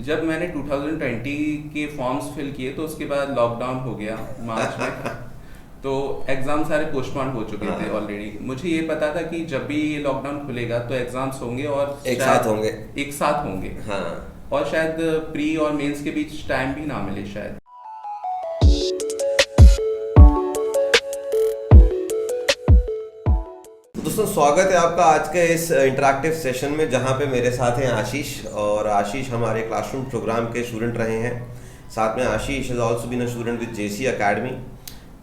जब मैंने 2020 के फॉर्म्स फिल किए तो उसके बाद लॉकडाउन हो गया मार्च में। तो एग्ज़ाम सारे पोस्टपोन हो चुके थे हाँ, ऑलरेडी। मुझे ये पता था कि जब भी ये लॉकडाउन खुलेगा तो एग्ज़ाम्स होंगे और एक साथ होंगे। शायद एक साथ होंगे, हाँ। और शायद प्री और मेंस के बीच टाइम भी ना मिले शायद। दोस्तों, स्वागत है आपका आज के इस इंटरेक्टिव सेशन में, जहां पे मेरे साथ हैं आशीष। और आशीष हमारे क्लासरूम प्रोग्राम के स्टूडेंट रहे हैं। साथ में Ashish is also been a student with JC academy.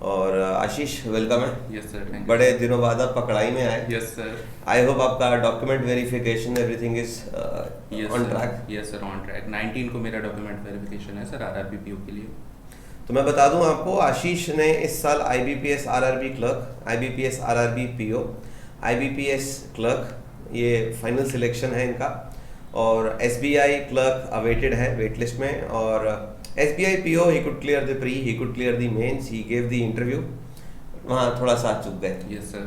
और आशीष, वेलकम है। यस सर, थैंक बड़े दिनों बाद आप पकड़ाई में आए। You. Yes sir. I hope आपका document verification everything is on track. Yes sir, on track. 19 को मेरा डॉक्यूमेंट वेरिफिकेशन है सर, आरआरबीपीओ के लिए। तो मैं बता दूं आपको, आशीष ने इस साल IBPS RRB clerk, IBPS RRB PO, IBPS clerk, ये फाइनल सिलेक्शन है इनका। और एसबीआई क्लर्क अवेटेड है वेट लिस्ट में। और SBI PO he could clear the pre, he could clear the mains, he gave the interview, वहाँ थोड़ा सा चूक गए। Yes sir.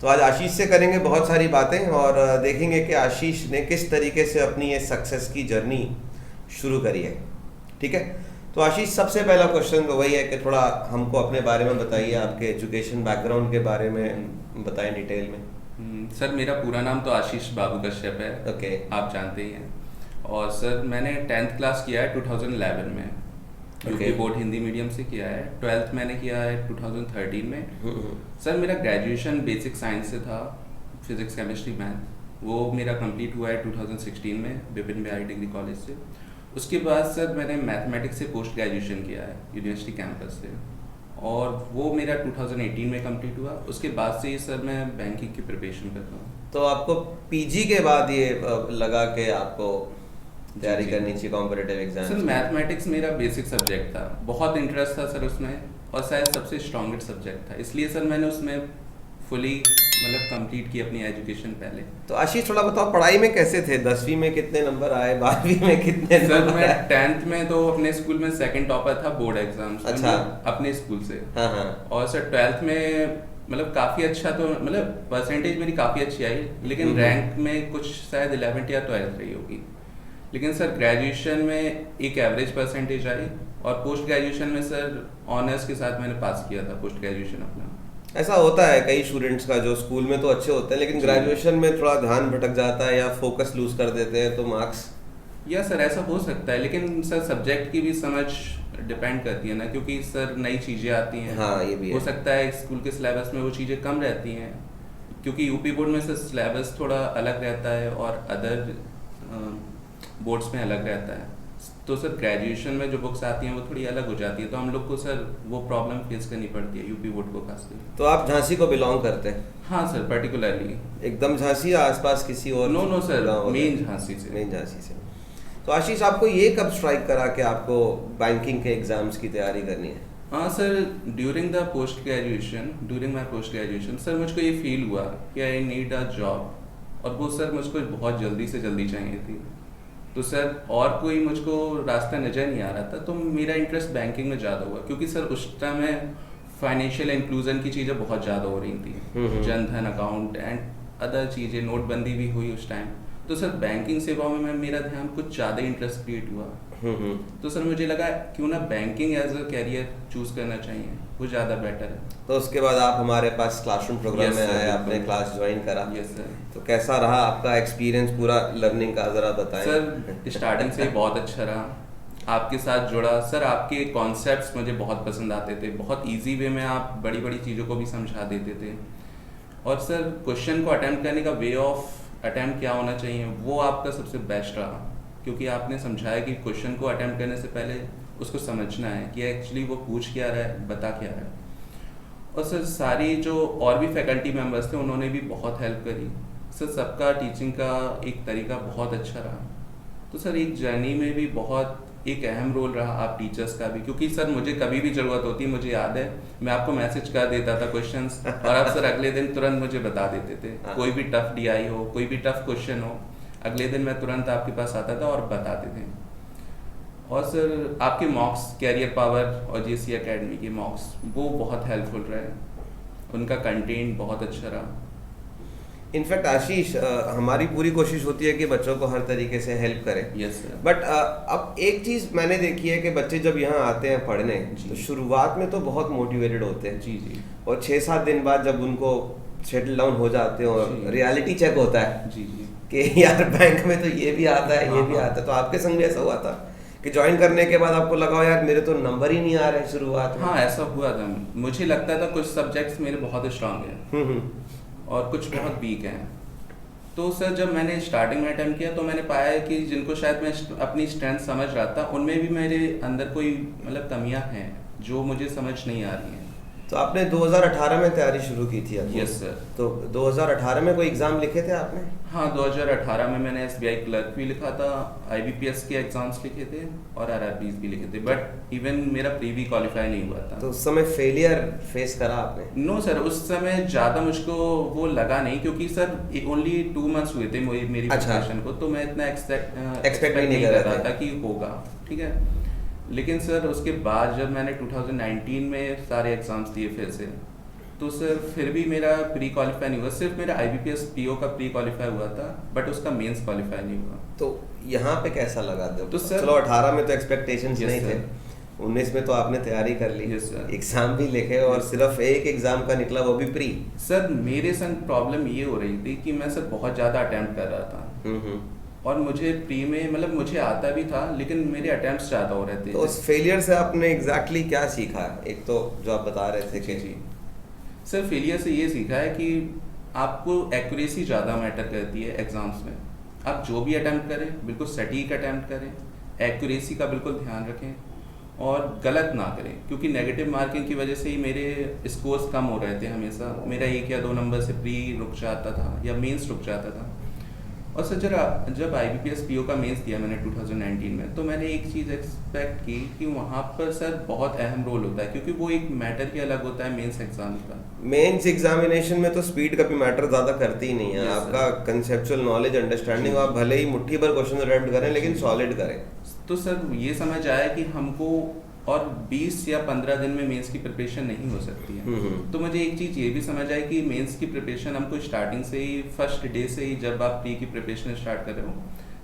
तो आज आशीष से करेंगे बहुत सारी बातें और देखेंगे कि आशीष ने किस तरीके से अपनी ये सक्सेस की जर्नी शुरू करी है। ठीक है, तो आशीष, सबसे पहला क्वेश्चन तो वही है कि थोड़ा हमको अपने बारे में बताइए, आपके एजुकेशन बैकग्राउंड के बारे में बताएं डिटेल में। सर, मेरा पूरा नाम तो आशीष बाबू कश्यप है। ओके। आप जानते ही हैं। और सर, मैंने 10th क्लास किया है 2011 में, यूपी बोर्ड हिंदी मीडियम से किया है। 12th मैंने किया है 2013 में। सर, मेरा ग्रेजुएशन बेसिक साइंस से था, फिजिक्स केमिस्ट्री मैथ। वो मेरा कंप्लीट हुआ है 2016 में विपिन बिहारी डिग्री कॉलेज से। उसके बाद सर मैंने मैथमेटिक्स से पोस्ट ग्रेजुएशन किया है यूनिवर्सिटी कैंपस से, और वो मेरा 2018 में कंप्लीट हुआ। उसके बाद से ही सर मैं बैंकिंग की प्रिपरेशन कर रहा हूँ। तो आपको पीजी के बाद ये लगा कि आपको तैयारी जी। करनी चाहिए कॉम्पिटिटिव एग्जाम? सर, मैथमेटिक्स मेरा बेसिक सब्जेक्ट था, बहुत इंटरेस्ट था सर उसमें, और शायद सबसे स्ट्रॉन्गेस्ट सब्जेक्ट था, इसलिए सर मैंने उसमें फुली कंप्लीट की अपनी एजुकेशन पहले। तो आशीष, थोड़ा बताओ, पढ़ाई में कैसे थे? 10वीं में कितने नंबर आए, 12वीं में कितने सर, नंबर मैं आए? 10th में तो अपने स्कूल में सेकंड टॉपर था बोर्ड एग्जाम्स में, अच्छा। अपने स्कूल से। हाँ हाँ। और सर 12th में काफ़ी अच्छा, तो परसेंटेज मेरी काफ़ी अच्छी आई, लेकिन रैंक में कुछ शायद 11th या 12th रही होगी। लेकिन सर ग्रेजुएशन में एक एवरेज परसेंटेज आई, और पोस्ट ग्रेजुएशन में सर ऑनर्स के साथ मैंने पास किया था पोस्ट ग्रेजुएशन अपना। ऐसा होता है कई स्टूडेंट्स का, जो स्कूल में तो अच्छे होते हैं लेकिन ग्रेजुएशन में थोड़ा ध्यान भटक जाता है या फोकस लूज कर देते हैं, तो मार्क्स। या सर ऐसा हो सकता है, लेकिन सर सब्जेक्ट की भी समझ डिपेंड करती है ना, क्योंकि सर नई चीज़ें आती हैं। हाँ, ये भी हो है। सकता है स्कूल के सिलेबस में वो चीज़ें कम रहती हैं, क्योंकि यूपी बोर्ड में सर सिलेबस थोड़ा अलग रहता है और अदर बोर्ड्स में अलग रहता है। तो सर ग्रेजुएशन में जो बुक्स आती हैं वो थोड़ी अलग हो जाती है, तो हम लोग को सर वो प्रॉब्लम फेस करनी पड़ती है यूपी बोर्ड को खासकर। तो आप झांसी को बिलोंग करते हैं? हाँ सर, पर्टिकुलरली। एकदम झांसी या आसपास किसी और? नो सर, गाँव वगैरह? मेन झांसी से। मेन झांसी से। तो आशीष, आपको ये कब स्ट्राइक करा कि आपको बैंकिंग के एग्जाम्स की तैयारी करनी है? हाँ sir, during my post graduation sir मुझको ये फील हुआ कि आई नीड अ जॉब, और वो सर मुझको बहुत जल्दी से जल्दी चाहिए थी। तो सर और कोई मुझको रास्ता नज़र नहीं आ रहा था, तो मेरा इंटरेस्ट बैंकिंग में ज़्यादा हुआ, क्योंकि सर उस टाइम में फाइनेंशियल इंक्लूजन की चीज़ें बहुत ज़्यादा हो रही थी, Jan Dhan account and other चीज़ें, नोटबंदी भी हुई उस टाइम। तो सर बैंकिंग सेवाओं में मेरा ध्यान कुछ ज़्यादा इंटरेस्ट क्रिएट हुआ। तो सर मुझे लगा क्यों ना banking as a career choose करना चाहिए, वो ज़्यादा बेटर है। तो उसके बाद आप हमारे पास क्लासरूम प्रोग्राम में आए, आपने क्लास ज्वाइन करा। Yes sir. तो कैसा रहा आपका एक्सपीरियंस पूरा लर्निंग का, ज़रा बताएं। सर स्टार्टिंग से बहुत अच्छा रहा, आपके साथ जुड़ा सर। आपके कॉन्सेप्ट्स मुझे बहुत पसंद आते थे, बहुत इजी वे में आप बड़ी बड़ी चीज़ों को भी समझा देते थे। और सर क्वेश्चन को अटेम्प्ट करने का वे ऑफ अटेम्प्ट क्या होना चाहिए, वो आपका सबसे बेस्ट रहा, क्योंकि आपने समझाया कि क्वेश्चन को अटेम्प्ट करने से पहले उसको समझना है कि एक्चुअली वो पूछ क्या रहा है, बता क्या रहा है। और सर सारी जो और भी फैकल्टी मेंबर्स थे उन्होंने भी बहुत हेल्प करी सर। सबका टीचिंग का एक तरीका बहुत अच्छा रहा। तो सर एक जर्नी में भी बहुत एक अहम रोल रहा आप टीचर्स का भी, क्योंकि सर मुझे कभी भी ज़रूरत होती, मुझे याद है मैं आपको मैसेज कर देता था क्वेश्चंस, और आप सर अगले दिन तुरंत मुझे बता देते थे। कोई भी टफ डीआई हो, कोई भी टफ क्वेश्चन हो, अगले दिन मैं तुरंत आपके पास आता था और बताते थे। और सर आपके मॉक्स, कैरियर पावर और जेसी एकेडमी के मॉक्स, वो बहुत हेल्पफुल रहे, उनका कंटेंट बहुत अच्छा रहा। इनफैक्ट आशीष, हमारी पूरी कोशिश होती है कि बच्चों को हर तरीके से हेल्प करें। Yes sir. बट अब एक चीज़ मैंने देखी है कि बच्चे जब यहाँ आते हैं पढ़ने तो शुरुआत में तो बहुत मोटिवेटेड होते हैं जी जी। और 6-7 दिन बाद जब उनको सेटल डाउन हो जाते हैं और रियलिटी चेक होता है जी जी कि यार बैंक में तो ये भी आता है, ये भी आता है। तो आपके संग भी ऐसा हुआ था कि ज्वाइन करने के बाद आपको लगा यार मेरे तो नंबर ही नहीं आ रहे शुरुआत में? हाँ, ऐसा हुआ था। मुझे लगता था कुछ सब्जेक्ट्स मेरे बहुत स्ट्रांग हैं और कुछ बहुत वीक हैं। तो सर जब मैंने स्टार्टिंग में अटेम्प्ट किया तो मैंने पाया कि जिनको शायद मैं अपनी स्ट्रेंथ समझ रहा था उनमें भी मेरे अंदर कोई मतलब कमियां हैं जो मुझे समझ नहीं आ रही हैं। तो आपने 2018 में तैयारी शुरू की थी अपनी? Yes sir. तो 2018 में कोई एग्ज़ाम लिखे थे आपने? हाँ, 2018 में मैंने SBI क्लर्क भी लिखा था, IBPS के एग्जाम्स लिखे थे और RRBs भी लिखे थे, बट इवन मेरा प्री भी क्वालिफाई नहीं हुआ था। तो उस समय फेलियर फेस करा आपने? नो सर, उस समय ज़्यादा मुझको वो लगा नहीं क्योंकि सर ओनली 2 मंथ्स हुए थे मेरी प्रिपरेशन को, तो मैं इतना एक्सपेक्ट नहीं कर रहा था कि होगा। ठीक है, लेकिन सर उसके बाद जब मैंने 2019 में सारे एग्जाम्स दिए फिर से, तो सर फिर भी मेरा प्री क्वालिफाई नहीं हुआ। सिर्फ मेरा IBPS PO का प्री क्वालिफाई हुआ था बट उसका मेंस क्वालिफाई नहीं हुआ। तो यहाँ पे कैसा लगा? तो सर चलो 18 में तो एक्सपेक्टेशंस नहीं थे, 19 में तो आपने तैयारी कर ली, एग्जाम भी लिखे और सिर्फ एक एग्जाम का निकला, वो भी प्री। सर मेरे संग प्रॉब्लम ये हो रही थी कि मैं सर बहुत ज़्यादा अटेम्प्ट कर रहा था और मुझे प्री में मतलब मुझे आता भी था लेकिन मेरे अटेम्प्ट्स ज़्यादा हो रहे थे। तो उस फेलियर से आपने एग्जैक्टली क्या सीखा? एक तो जो आप बता रहे थे कि जी सर, फेलियर से ये सीखा है कि आपको एक्यूरेसी ज़्यादा मैटर करती है एग्जाम्स में। आप जो भी अटेम्प्ट करें बिल्कुल सटीक अटेम्प्ट करें, एक्यूरेसी का बिल्कुल ध्यान रखें और गलत ना करें, क्योंकि नेगेटिव मार्किंग की वजह से ही मेरे स्कोर्स कम हो रहे थे हमेशा। मेरा 1 या 2 नंबर से प्री रुक जाता था या मेंस रुक जाता था। और सर जब IBPS PO का मेंस दिया मैंने 2019 में, तो मैंने एक चीज़ एक्सपेक्ट की कि वहाँ पर सर बहुत अहम रोल होता है क्योंकि वो एक मैटर ही अलग होता है मेंस एग्जाम का। मेंस एग्जामिनेशन में तो स्पीड का भी मैटर ज़्यादा करती ही नहीं है। आपका कंसेप्चुअल नॉलेज, अंडरस्टैंडिंग, आप भले ही मुट्ठी भर क्वेश्चन अटेम्प्ट करें लेकिन सॉलिड करें। तो सर ये समझ आया कि हमको और 20 या 15 दिन में मेंस की प्रिपरेशन नहीं हो सकती है। तो मुझे एक चीज़ ये भी समझ आई कि मेंस की प्रिपरेशन हमको स्टार्टिंग से ही, फर्स्ट डे से ही, जब आप प्री की प्रिपरेशन स्टार्ट कर रहे हो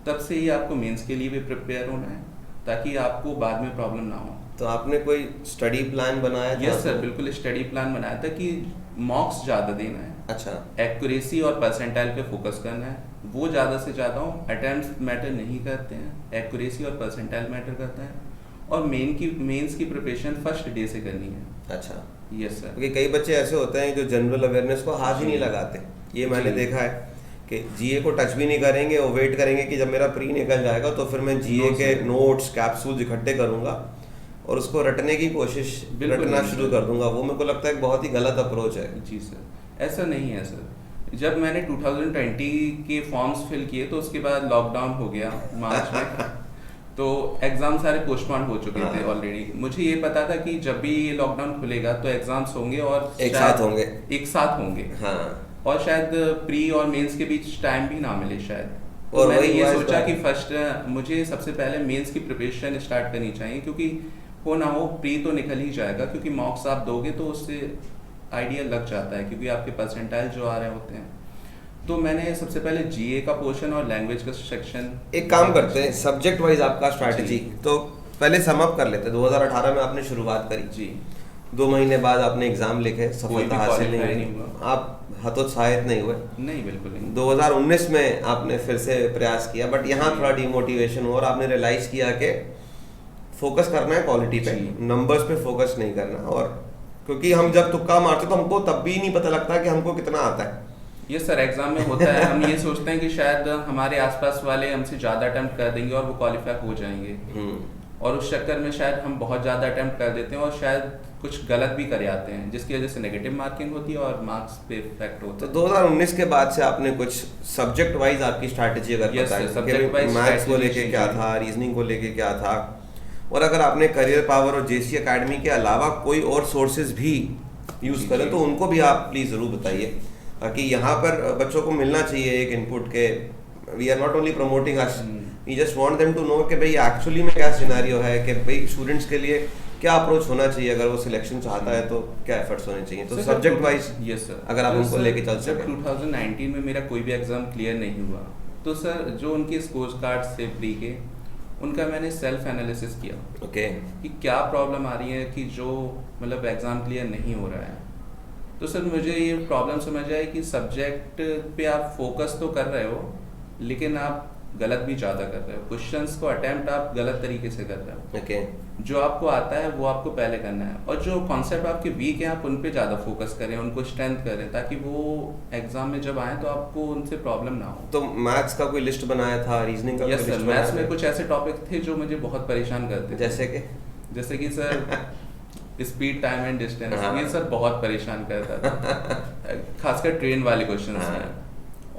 तब से ही आपको मेंस के लिए भी प्रिपेयर होना है ताकि आपको बाद में प्रॉब्लम ना हो। तो आपने कोई स्टडी प्लान बनाया था? यस सर, बिल्कुल स्टडी प्लान बनाया था कि मॉक्स ज़्यादा देना है। अच्छा। एक्यूरेसी और परसेंटाइल पे फोकस करना है, वो ज़्यादा से ज़्यादा हो। अटेम्प्ट्स मैटर नहीं करते हैं, एक्यूरेसी और परसेंटाइल मैटर करता है। और मेंस की प्रिपरेशन फर्स्ट डे से करनी है। अच्छा। Yes sir. क्योंकि कई बच्चे ऐसे होते हैं जो जनरल अवेयरनेस को हाथ ही नहीं लगाते। ये मैंने देखा है कि GA को टच भी नहीं करेंगे और वेट करेंगे कि जब मेरा प्री निकल जाएगा तो फिर मैं GA के नोट्स, कैप्सूल्स इकट्ठे करूंगा और उसको रटने की कोशिश, रटना शुरू कर दूंगा। वो मेरे को लगता है बहुत ही गलत अप्रोच है। जी सर, ऐसा नहीं है सर। जब मैंने 2020 के फॉर्म्स फिल किए तो उसके बाद लॉकडाउन हो गया मार्च में तो एग्ज़ाम सारे पोस्टपोन हो चुके थे ऑलरेडी। मुझे ये पता था कि जब भी ये लॉकडाउन खुलेगा तो एग्ज़ाम्स होंगे और एक साथ होंगे। हाँ। और शायद प्री और मेंस के बीच टाइम भी ना मिले शायद। तो मैंने ये सोचा कि फर्स्ट मुझे सबसे पहले मेंस की प्रिपरेशन स्टार्ट करनी चाहिए, क्योंकि हो ना हो प्री तो निकल ही जाएगा, क्योंकि मॉक्स आप दोगे तो उससे आइडिया लग जाता है क्योंकि आपके परसेंटाइल जो आ रहे होते हैं। तो मैंने सबसे पहले GA का पोर्शन और लैंग्वेज का सेक्शन। एक काम करते हैं, सब्जेक्ट वाइज आपका स्ट्रैटेजी तो पहले सम अप कर लेते हैं। 2018 में आपने शुरुआत करी जी, 2 महीने बाद आपने एग्जाम लिखे, सफलता हासिल नहीं हुई, आप हतोत्साहित नहीं हुए? नहीं, बिल्कुल नहीं। 2019 में आपने फिर से प्रयास किया बट यहाँ थोड़ा डिमोटिवेशन हुआ और आपने रियलाइज किया कि फोकस करना है क्वालिटी पे, नंबर्स पे फोकस नहीं करना। और क्योंकि हम जब तुक्का मारते तो हमको तब भी नहीं पता लगता कि हमको कितना आता है। ये सर एग्जाम में होता है, हम ये सोचते हैं कि शायद हमारे आसपास वाले हमसे ज़्यादा अटेम्प्ट कर देंगे और वो क्वालिफाई हो जाएंगे, और उस चक्कर में शायद हम बहुत ज़्यादा अटेम्प्ट कर देते हैं और शायद कुछ गलत भी कर आते हैं जिसकी वजह से नेगेटिव मार्किंग होती है और मार्क्स पे इफेक्ट होता है। तो 2019 के बाद से आपने कुछ सब्जेक्ट वाइज आपकी स्ट्रैटेजी अगर बताएं, मैथ्स को लेके क्या था, रीजनिंग को लेके क्या था, और अगर आपने करियर पावर और JC अकेडमी के अलावा कोई और सोर्सेज भी यूज़ करें तो उनको भी आप प्लीज़ ज़रूर बताइए, ताकि यहाँ पर बच्चों को मिलना चाहिए एक इनपुट के we are not only promoting us, we just want them to know कि भाई एक्चुअली में क्या सिनेरियो है, कि भाई स्टूडेंट्स के लिए क्या अप्रोच होना चाहिए अगर वो सिलेक्शन चाहता है, तो क्या एफर्ट्स होने चाहिए? तो sir, subject wise yes sir, अगर आप उनको लेके चल जब सकें। 2019 में मेरा कोई भी एग्ज़ाम क्लियर नहीं हुआ, तो सर जो उनके स्कोर कार्ड्स थे प्री के, उनका मैंने सेल्फ एनालिसिस किया ओके। कि क्या प्रॉब्लम आ रही है कि जो मतलब एग्ज़ाम क्लियर नहीं हो रहा है। तो सर मुझे ये प्रॉब्लम समझ आई कि सब्जेक्ट पे आप फोकस तो कर रहे हो, लेकिन आप गलत भी ज़्यादा कर रहे हो। क्वेश्चंस को अटेम्प्ट आप गलत तरीके से कर रहे हो। ओके। जो आपको आता है वो आपको पहले करना है, और जो कॉन्सेप्ट आपके वीक हैं आप उन पे ज़्यादा फोकस करें, उनको स्ट्रेंथ करें, ताकि वो एग्जाम में जब आए तो आपको उनसे प्रॉब्लम ना हो। तो मैथ्स का कोई लिस्ट बनाया था, रीजनिंग का यस कोई सर, लिस्ट मैथ्स बनाया में कुछ ऐसे टॉपिक थे जो मुझे बहुत परेशान करते थे। जैसे कि sir speed, time and distance, ये सर बहुत परेशान करता था। खासकर ट्रेन वाले क्वेश्चन में।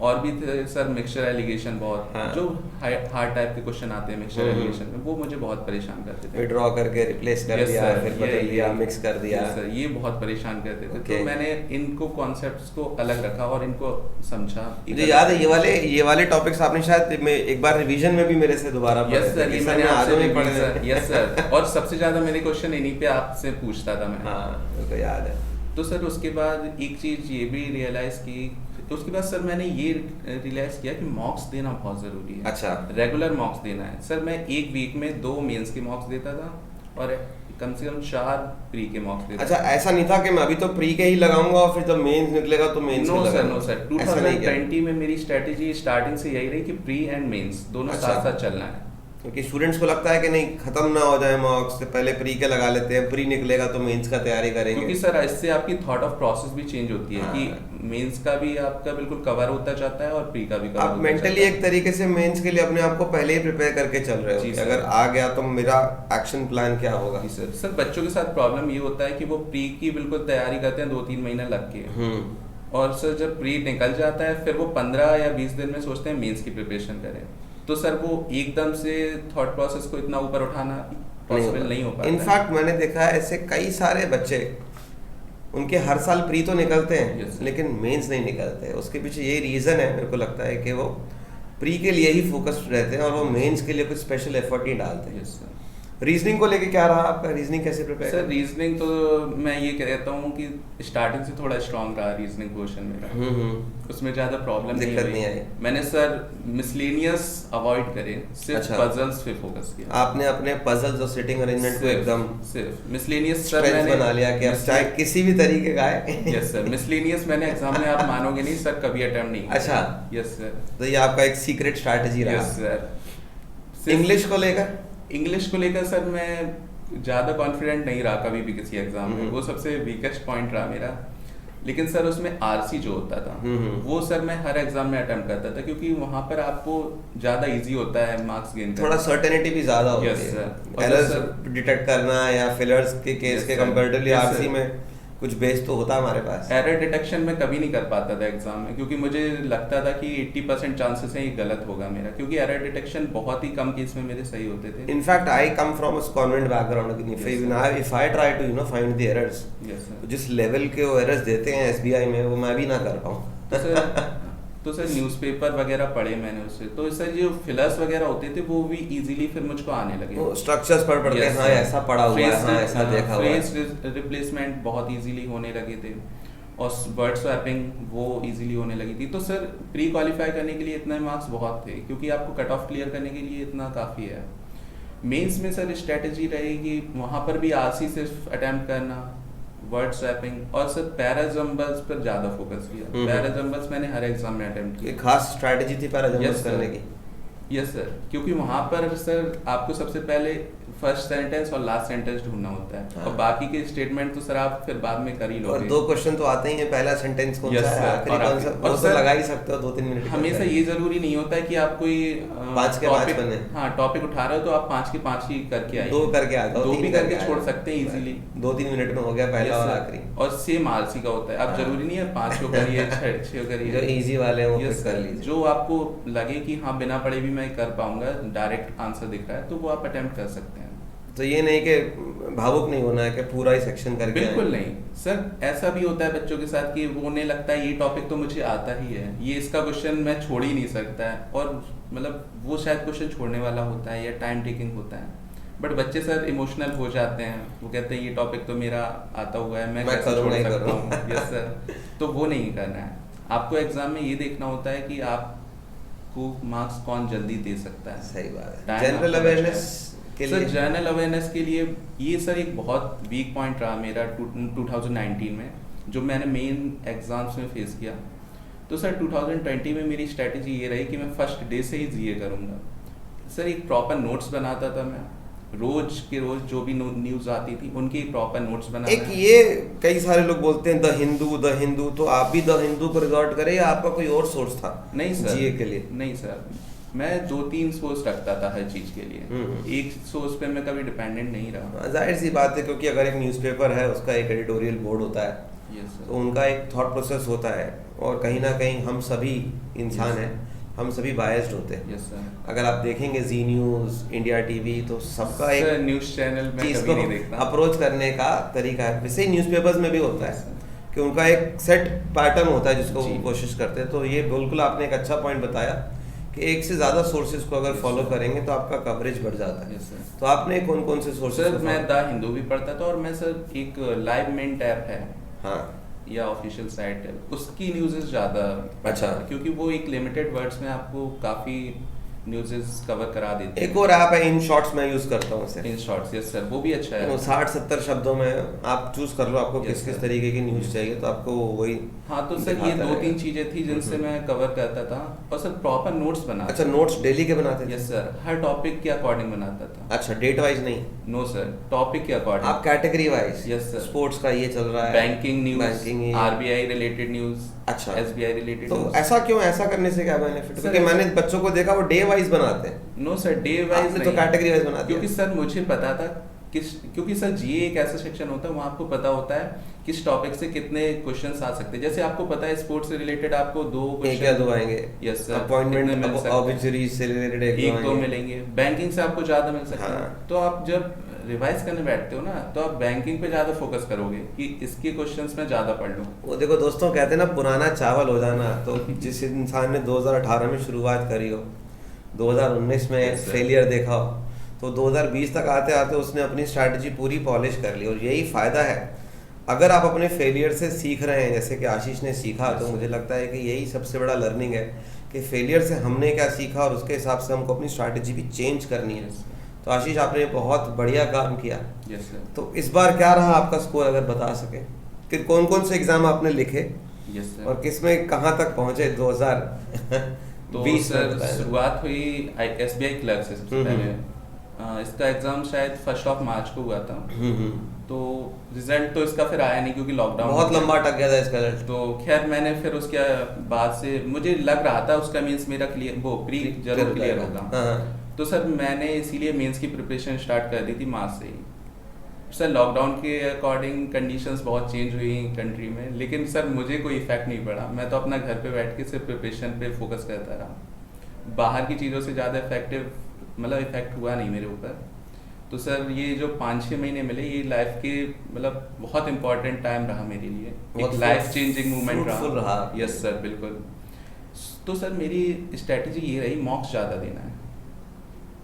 और भी थे सर मिक्सचर एलिगेशन, बहुत जो हार्ड टाइप के क्वेश्चन आते हैं मिक्सचर एलिगेशन में, वो मुझे बहुत परेशान करते थे। विड्रॉ करके रिप्लेस कर दिया, फिर बदल दिया, मिक्स कर दिया। सर ये बहुत परेशान करते थे। तो मैंने इनको कॉन्सेप्ट्स को अलग रखा और इनको समझा। मुझे याद है ये वाले टॉपिक्स आपने शायद मैं एक बार रिवीजन में भी मेरे से दोबारा पढ़े। यस सर, ये मैंने आपसे भी पढ़े सर। यस सर, और सबसे ज्यादा मेरे क्वेश्चन इन्हीं पे आपसे पूछता था मैं। हाँ, मेरे को याद है। तो सर उसके बाद एक चीज ये भी रियलाइज की, तो उसके बाद सर मैंने ये रियलाइज किया कि मॉक्स देना बहुत ज़रूरी है। अच्छा। रेगुलर मॉक्स देना है सर। मैं एक वीक में 2 मेंस के मॉक्स देता था और कम से कम 4 प्री के मॉक्स देता। अच्छा, ऐसा नहीं था कि मैं अभी तो प्री के ही लगाऊंगा और फिर जब मेंस निकलेगा तो मेंस नो के सर, लगाऊंगा। नो सर, 2020 में मेरी स्ट्रेटेजी स्टार्टिंग से यही रही कि प्री एंड मेंस दोनों साथ साथ चलना है। क्योंकि स्टूडेंट्स को लगता है कि नहीं, खत्म ना हो जाए मॉक्स, से पहले प्री के लगा लेते हैं, प्री निकलेगा तो मेंस का तैयारी करेंगे। क्योंकि सर इससे आपकी थॉट ऑफ प्रोसेस भी चेंज होती है कि मेंस का भी आपका बिल्कुल कवर होता जाता है और प्री का भी कवर आप मेंटली एक तरीके से मेंस के लिए अपने आप को पहले ही प्रिपेयर करके चल रहे हो कि अगर आ गया तो मेरा एक्शन प्लान क्या होगा। जी सर। सर बच्चों के साथ प्रॉब्लम ये होता है कि वो प्री की बिल्कुल तैयारी करते हैं 2-3 महीना लग के, और सर जब प्री निकल जाता है फिर वो 15 या 20 दिन में सोचते हैं मेंस की प्रिपरेशन करें। तो सर वो एकदम से थॉट प्रोसेस को इतना ऊपर उठाना पॉसिबल नहीं हो पाता। इनफैक्ट मैंने देखा है ऐसे कई सारे बच्चे, उनके हर साल प्री तो निकलते हैं लेकिन मेंस नहीं निकलते। उसके पीछे यही रीज़न है, मेरे को लगता है कि वो प्री के लिए ही फोकस्ड रहते हैं और वो मेंस के लिए कुछ स्पेशल एफर्ट नहीं डालते। Yes sir. रीजनिंग को लेके क्या रहा आपका? रीजनिंग कैसे प्रिपेयर? सर रीजनिंग तो मैं ये कहता हूँ कि स्टार्टिंग से थोड़ा स्ट्रॉन्ग रहा रीजनिंग क्वेश्चन मेरा। उसमें ज़्यादा प्रॉब्लम नहीं आई। मैंने सर मिसलेनियस अवॉइड करे, सिर्फ पजल्स पे फोकस किया। आपने अपने पजल्स और सिटिंग अरेंजमेंट को एकदम सिर्फ मिसलेनियस सर मैंने बना लिया कि अब चाहे किसी भी तरीके का है। यस सर, मिसलेनियस मैंने एग्जाम में, आप मानोगे नहीं सर, कभी अटेम्प्ट नहीं। अच्छा। Yes sir. तो ये आपका एक सीक्रेट स्ट्रैटेजी रहा। Yes sir. इंग्लिश को लेकर? इंग्लिश को लेकर सर मैं ज़्यादा कॉन्फिडेंट नहीं रहा कभी भी किसी एग्जाम में, वो सबसे वीकेस्ट पॉइंट रहा मेरा। लेकिन सर उसमें आरसी जो होता था वो सर मैं हर एग्जाम में अटेम्प्ट करता था, क्योंकि वहाँ पर आपको ज़्यादा इजी होता है मार्क्स गेन करना। थोड़ा सर्टेनिटी भी ज़्यादा होती है, एरर्स डिटेक्ट करना या फेलियर्स के केस के कंपैरेटिवली आरसी में कुछ बेस तो होता है हमारे पास। एरर डिटेक्शन में कभी नहीं कर पाता था एग्जाम में, क्योंकि मुझे लगता था कि 80% चांसेस हैं ये गलत होगा मेरा, क्योंकि एरर डिटेक्शन बहुत ही कम केस में मेरे सही होते थे। In fact I come from a convent background, if I try to find the errors, जिस लेवल के वो एरर्स देते हैं एसबीआई में, वो मैं भी ना कर पाऊँ। तो सर न्यूज़पेपर वगैरह पढ़े मैंने उससे, तो सर जो फिलर्स वगैरह होते थे वो भी इजीली फिर मुझको आने लगे। स्ट्रक्चर्स पढ़ के हाँ ऐसा पढ़ा हुआ है, हाँ ऐसा देखा हुआ है। फ्रेज रिप्लेसमेंट बहुत इजीली होने लगे थे और वर्ड स्वैपिंग वो इजीली होने लगी थी। तो सर प्री क्वालिफाई करने के लिए इतने मार्क्स बहुत थे, क्योंकि आपको कट ऑफ क्लियर करने के लिए इतना काफ़ी है। मेंस में सर स्ट्रेटेजी रहेगी वहाँ पर भी आरसी सिर्फ अटेम्प्ट करना, वर्ड स्वैपिंग, और सर पैराजम्बल्स पर ज़्यादा फोकस किया। पैराजम्बल्स मैंने हर एग्जाम में अटेम्प्ट किया। खास स्ट्रैटेजी थी पैराजम्बल्स करने की? यस सर, क्योंकि वहाँ पर सर आपको सबसे पहले फर्स्ट सेंटेंस और लास्ट सेंटेंस ढूंढना होता है। और बाकी के स्टेटमेंट तो सर आप फिर बाद में कर ही लोगे। और 2 क्वेश्चन तो आते ही हैं, पहला सेंटेंस कौन सा है, आखिरी कौन सा, वो तो लगा ही सकते हो 2-3 मिनट। हमेशा ये जरूरी नहीं होता है कि आप कोई 5 के 5 बने। हाँ, टॉपिक उठा रहे हो तो आप 5 के 5 ही करके आइए, 2 करके आ जाओ, 2 भी करके छोड़ सकते हैं इजीली। 2-3 मिनट में हो गया पहला और आखिरी। और सेम आरसी का होता है, आप जरूरी नहीं है 5 को करिए 6 करिए, जो इजी वाले हैं वो पिक कर लीजिए। जो आपको लगे कि हाँ बिना पढ़े भी मैं कर पाऊंगा, डायरेक्ट आंसर दिख रहा है, तो वो आप अटेम्प्ट कर सकते हैं। तो ये नहीं कि भावुक नहीं होना है कि पूरा ही सेक्शन करके, बिल्कुल नहीं सर। ऐसा भी होता है बच्चों के साथ कि वो उन्हें लगता है ये टॉपिक तो मुझे आता ही है, ये इसका क्वेश्चन मैं छोड़ ही नहीं सकता है, और मतलब वो शायद क्वेश्चन छोड़ने वाला होता है या टाइम टेकिंग होता है। बट बच्चे सर इमोशनल हो जाते हैं, वो कहते हैं ये टॉपिक तो मेरा आता हुआ है, मैं कैसे छोड़ करूँगा ही सकता करूँगा। हूँ। यस सर, तो वो नहीं करना है आपको। एग्जाम में ये देखना होता है कि आपको मार्क्स कौन जल्दी दे सकता है। सही बात है। Time जनरल आपका अवेयरनेस बचा के है। सर लिए जनरल अवेयरनेस के लिए ये सर एक बहुत वीक पॉइंट रहा मेरा 2019 में, जो मैंने मेन एग्जाम्स में फेस किया। तो सर 2020 में मेरी स्ट्रेटेजी ये रही कि मैं फर्स्ट डे से ही जीए करूँगा। सर एक प्रॉपर नोट्स बनाता था मैं, रोज के रोज जो भी न्यूज़ आती थी उनके प्रॉपर नोट्स बनाना एक ये कई सारे लोग बोलते हैं द हिंदू, तो आप भी द हिंदू को रिजॉर्ट करें या आपका कोई और सोर्स था? नहीं सर, जीए के लिए नहीं सर, मैं 2-3 सोर्स रखता था हर चीज़ के लिए, एक सोर्स पे मैं कभी डिपेंडेंट नहीं रहा। जाहिर सी बात है, क्योंकि अगर एक न्यूज़पेपर है उसका एक एडिटोरियल बोर्ड होता है, यस तो सर, उनका एक थॉट प्रोसेस होता है, और कहीं ना कहीं हम सभी इंसान हैं, हम सभी बायस्ड होते हैं। Yes sir. अगर आप देखेंगे जी न्यूज़, इंडिया टीवी, तो सबका एक सर न्यूज़ चैनल मैं चीज़ कभी को नहीं देखता। अप्रोच करने का तरीका है। वैसे ही न्यूज़पेपर्स में भी होता Yes, है sir. कि उनका एक सेट पैटर्न होता है जिसको जी। वो कोशिश करते हैं। तो ये बिल्कुल आपने एक अच्छा पॉइंट बताया कि एक से ज़्यादा सोर्सेज को अगर Yes, फॉलो sir. करेंगे तो आपका कवरेज बढ़ जाता है। Yes, sir. तो आपने कौन कौन से सोर्सेज? सर मैं द हिंदू भी पढ़ता था, और मैं सर एक लाइव मिंट ऐप है हाँ, या ऑफिशियल साइट है, उसकी न्यूज़ेस ज़्यादा पढ़ता अच्छा। था, क्योंकि वो एक लिमिटेड वर्ड्स में आपको काफ़ी न्यूज़ेस कवर करा देती एक और ऐप है इन शॉर्ट्स, मैं यूज़ करता हूँ इसे। In shorts. यस सर, वो भी अच्छा है। 60-70 शब्दों में आप चूज कर लो आपको Yes, किस किस sir. तरीके की न्यूज़ चाहिए, तो आपको वही। हाँ, तो सर ये दिखाता 2-3 रहेगा। चीज़ें थी जिनसे मैं कवर करता था, और सर प्रॉपर नोट्स बनाता अच्छा, नोट्स डेली के बनाते थे? यस सर, हर टॉपिक के अकॉर्डिंग बनाता था। अच्छा, डेट वाइज नहीं? नो सर, टॉपिक के आप according. Category wise? Yes, sir. Sports का ये चल रहा है, banking news, banking, RBI related news, अच्छा, एसबीआई रिलेटेड तो न्यूज़। ऐसा क्यों? ऐसा करने से क्या बेनिफिट? Sir, क्योंकि मैंने बच्चों को देखा वो डे वाइज बनाते हैं। नो सर, डे वाइज आपने तो कैटेगरी वाइज बना दिया। क्योंकि सर मुझे पता था क्योंकि सर जीए एक ऐसा सेक्शन होता है वहाँ आपको पता होता है किस टॉपिक से कितने क्वेश्चंस आ सकते हैं। जैसे आपको पता है स्पोर्ट्स से रिलेटेड आपको 2 एक या दो आएंगे। यस सर, अपॉइंटमेंट ऑब्जेक्टरीज से रिलेटेड एक दो मिलेंगे। बैंकिंग से आपको ज़्यादा मिल सकते हैं। हाँ। तो आप जब रिवाइज करने बैठते हो ना, तो आप बैंकिंग पे ज़्यादा फोकस करोगे कि इसके क्वेश्चंस में ज़्यादा पढ़ लूँ। वो देखो दोस्तों, कहते हैं ना पुराना चावल हो जाना। तो जिस इंसान ने 2018 में शुरुआत करी हो, 2019 में Yes, sir. फेलियर देखा हो, तो 2020 तक आते आते उसने अपनी स्ट्रैटेजी पूरी पॉलिश कर ली। और यही फ़ायदा है, अगर आप अपने फेलियर से सीख रहे हैं, जैसे कि आशीष ने सीखा, तो मुझे लगता है कि यही सबसे बड़ा लर्निंग है कि फेलियर से हमने क्या सीखा और उसके हिसाब से हमको अपनी स्ट्रैटेजी भी चेंज करनी है। तो आशीष, आपने बहुत बढ़िया काम किया। Yes sir. तो इस बार क्या रहा आपका स्कोर, अगर बता सके कि कौन कौन से एग्ज़ाम आपने लिखे यस सर। और किसमें कहाँ तक पहुँचे 2020 तो में? सर बताया। शुरुआत हुई एसबीआई क्लर्क से सबसे पहले। इसका एग्जाम शायद 1 मार्च को हुआ था। तो रिजल्ट तो इसका फिर आया नहीं क्योंकि लॉकडाउन बहुत लंबा अटक गया था इसका रिजल्ट। तो खैर मैंने फिर उसके बाद से मुझे लग रहा था उसका मींस मेरा क्लियर वो प्री जरूर क्लियर होगा। हाँ। तो सर मैंने इसीलिए मेंस की प्रिपरेशन स्टार्ट कर दी थी मार्च से ही। सर लॉकडाउन के अकॉर्डिंग कंडीशंस बहुत चेंज हुई कंट्री में, लेकिन सर मुझे कोई इफेक्ट नहीं पड़ा। मैं तो अपना घर पे बैठ के सिर्फ प्रिपरेशन पे फोकस करता रहा। बाहर की चीज़ों से ज़्यादा इफेक्ट हुआ नहीं मेरे ऊपर। तो सर ये जो 5-6 महीने मिले, ये लाइफ के बहुत इंपॉर्टेंट टाइम रहा मेरे लिए, एक लाइफ चेंजिंग मूवमेंट रहा। यस सर, बिल्कुल। तो सर मेरी स्ट्रेटजी ये रही मॉक्स ज़्यादा देना है,